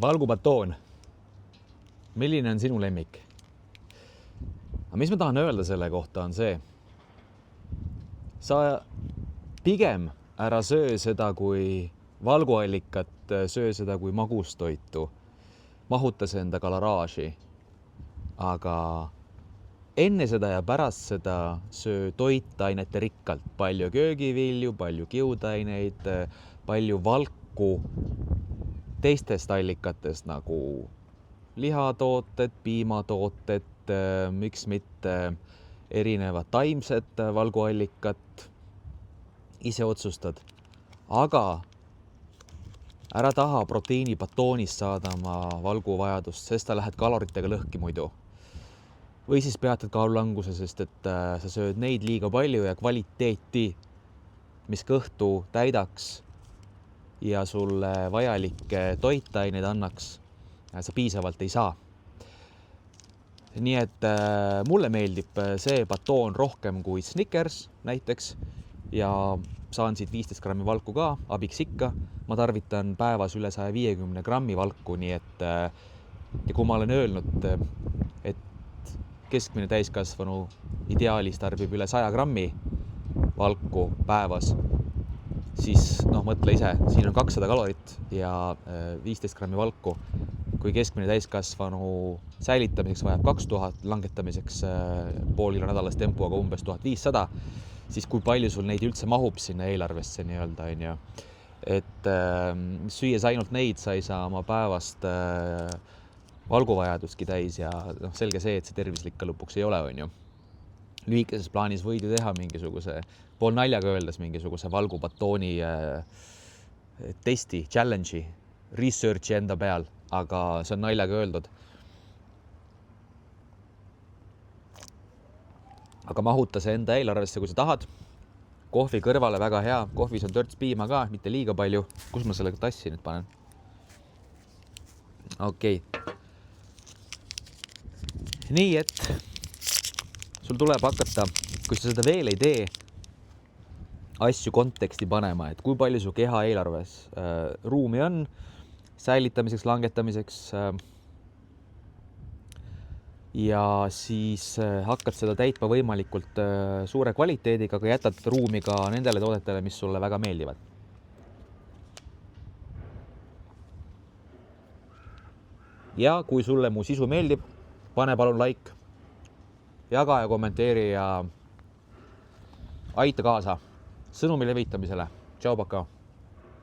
Valgubatoon. Milline on sinu lemmik? Aga mis ma tahan öelda selle kohta on see, sa pigem ära söö seda kui valguallikat, söö seda kui magustoitu, mahuta see enda kalaraaži, aga enne seda ja pärast seda söö toitainete rikkalt, palju köögivilju, palju kiudaineid, palju valku teistest allikatest nagu lihatooted, piimatooted, miks mitte erinevad taimsed valguallikad, ise otsustad, aga ära taha proteiinibatoonist saada oma valguvajadust, sest sa lähed kaloritega lõhki muidu. Või siis peatad kaalulanguse, sest et sa sööd neid liiga palju ja kvaliteeti, mis kõhtu täidaks ja sulle vajalikke toitaineid annaks, sa piisavalt ei saa. Nii et mulle meeldib see batoon rohkem kui Snickers näiteks ja saan siit 15 grammi valku ka, abiks ikka. Ma tarvitan päevas üle 150 grammi valku, nii et ja kui ma olen öelnud, et keskmine täiskasvanu ideaalis tarbib üle 100 grammi valku päevas, siis mõtle ise, siin on 200 kalorit ja 15 grammi valku. Kui keskmine täiskasvanu säilitamiseks vajab 2000, langetamiseks pool kilo nädalas tempoga umbes 1500, siis kui palju sul neid üldse mahub sinna eelarvesse nii-öelda, on ju. Et süües ainult neid, sa ei saa oma päevast valguvajadustki täis ja selge see, et see tervislik ka lõpuks ei ole, on ju. Lühikeses plaanis võid ju teha mingisuguse, pool naljaga öeldes mingisuguse valgubatooni testi, challenge'i, research'i enda peal, aga see on naljaga öeldud. Aga mahuta see enda eelarvesse, kui sa tahad. Kohvi kõrvale väga hea, kohvis on törts piima ka, mitte liiga palju. Kus ma sellega tassi nüüd panen? Okei. Nii et sul tuleb hakata, kui sa seda veel ei tee, asju konteksti panema, et kui palju su keha eelarves ruumi on säilitamiseks, langetamiseks ja siis hakkad seda täitma võimalikult suure kvaliteediga, aga jätad ruumi ka nendele toodetele, mis sulle väga meeldivad. Ja kui sulle mu sisu meeldib, pane palun like, jaga ja kommenteeri ja aita kaasa sõnumi levitamisele. Tšau, pakaa!